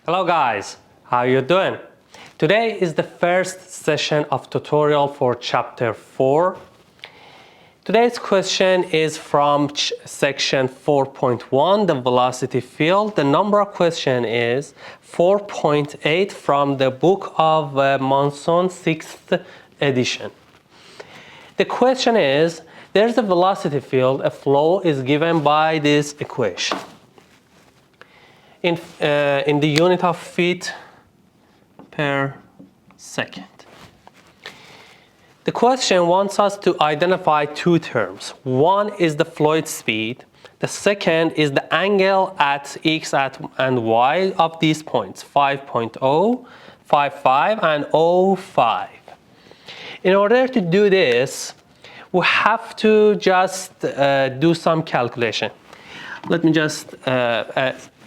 Hello guys, how you doing? Today is the first session of tutorial for chapter 4. Today's question is from section 4.1, the velocity field. The number of question is 4.8 from the book of Monson 6th edition. The question is, there's a velocity field, a flow is given by this equation. In the unit of feet per second. The question wants us to identify two terms. One is the fluid speed. The second is the angle at x and y of these points, 5.0, 55, and 05. In order to do this, we have to just do some calculation. Let me just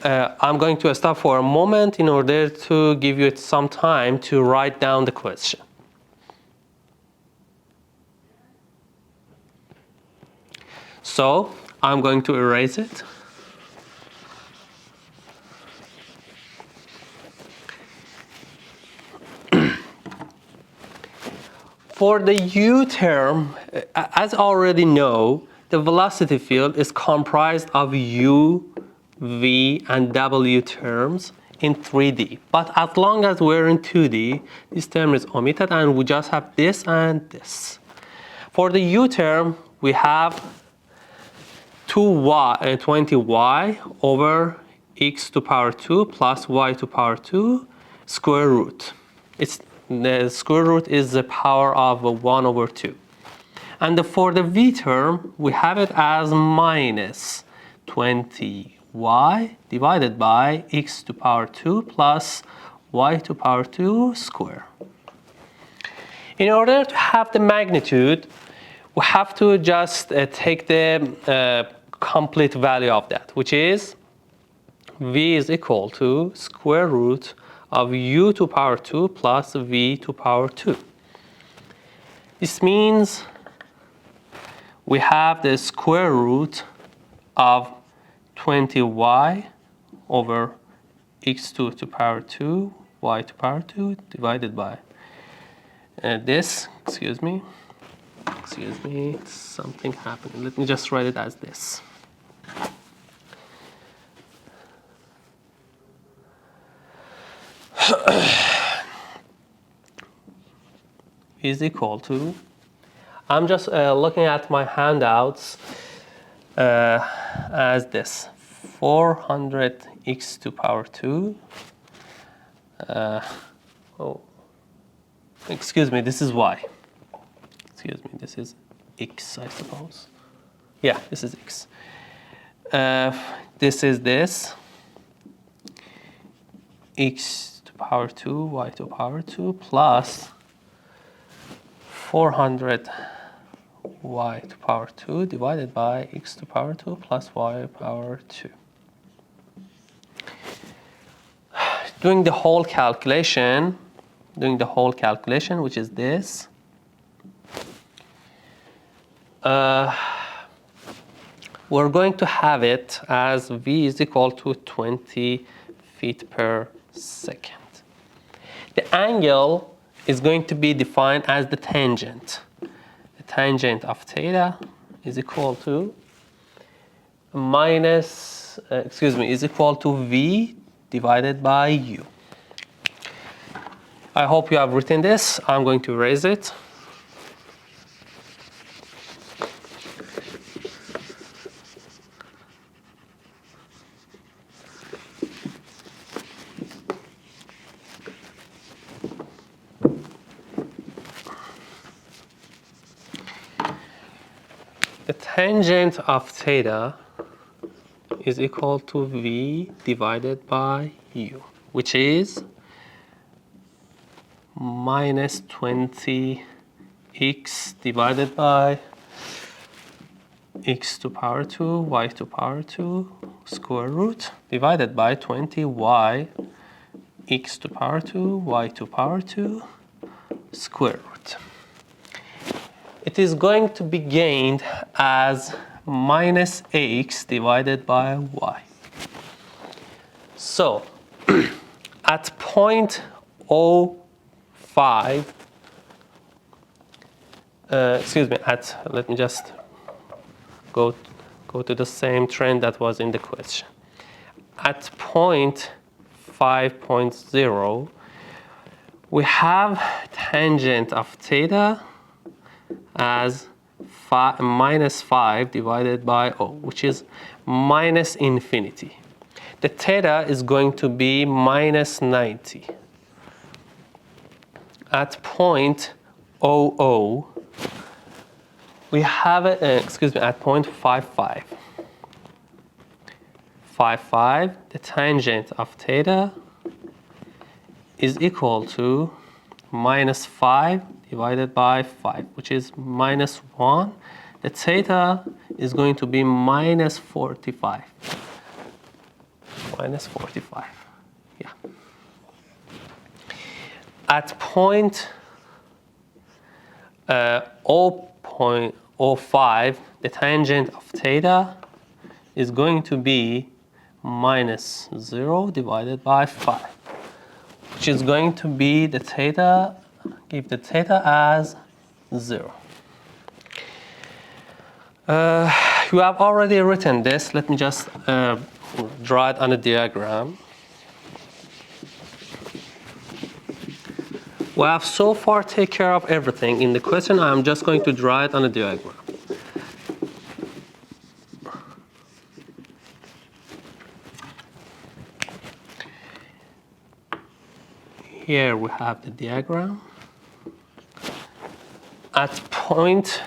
I'm going to stop for a moment in order to give you some time to write down the question. So I'm going to erase it. For the u term, as I already know, the velocity field is comprised of u, v, and w terms in 3D. But as long as we're in 2D, this term is omitted and we just have this and this. For the u term, we have 20y over x to power 2 plus y to power 2 square root. The square root is the power of 1 over 2. And for the v term, we have it as minus 20y divided by x to power 2 plus y to power 2 square. In order to have the magnitude, we have to just take the complete value of that, which is v is equal to square root of u to power 2 plus v to power 2. This means we have the square root of 20y over x2 to power 2, y to power 2 divided by something happened. Let me just write it as this. Is equal to, I'm just looking at my handouts as this, 400x to power 2. Excuse me, this is y. Excuse me, this is x, I suppose. Yeah, this is x. This is this. X to power 2, y to power 2, plus 400 y to power 2 divided by x to power 2 plus y to power 2. Doing the whole calculation, which is this, we're going to have it as v is equal to 20 feet per second. The angle is going to be defined as the tangent. The tangent of theta is equal to is equal to v divided by u. I hope you have written this. I'm going to erase it. The tangent of theta is equal to v divided by u, which is minus 20x divided by x to power 2, y to power 2, square root, divided by 20y, x to power 2, y to power 2, square root. It is going to be gained as minus ax divided by y. So at point 0.05, let me just go to the same trend that was in the question. At point 5.0, we have tangent of theta as minus 5 divided by O, which is minus infinity. The theta is going to be minus 90. At point 00, we have it, at point 55. 55, the tangent of theta is equal to minus 5 divided by 5, which is minus 1. The theta is going to be minus 45. Minus 45, yeah. At point 0.05, the tangent of theta is going to be minus 0 divided by 5, which is going to be the theta, give the theta as 0. You have already written this. Let me just draw it on a diagram. We have so far taken care of everything. In the question, I'm just going to draw it on a diagram. Here we have the diagram. At point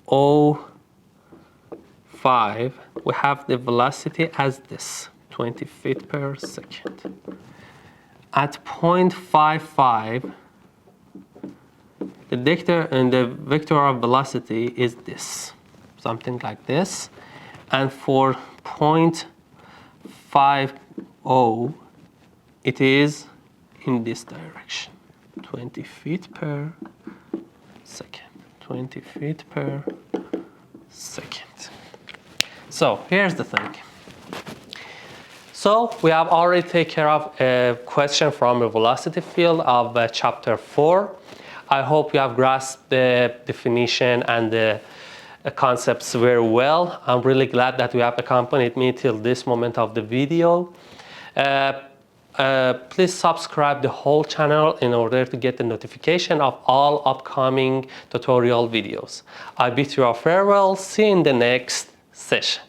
0.5, we have the velocity as this, 20 feet per second. At 0.55, the vector of velocity is this, something like this. And for 0.50, it is in this direction, 20 feet per second, 20 feet per second. So here's the thing. So we have already taken care of a question from the velocity field of chapter 4. I hope you have grasped the definition and the concepts very well. I'm really glad that you have accompanied me till this moment of the video. Please subscribe the whole channel in order to get the notification of all upcoming tutorial videos. I bid you a farewell. See you in the next session.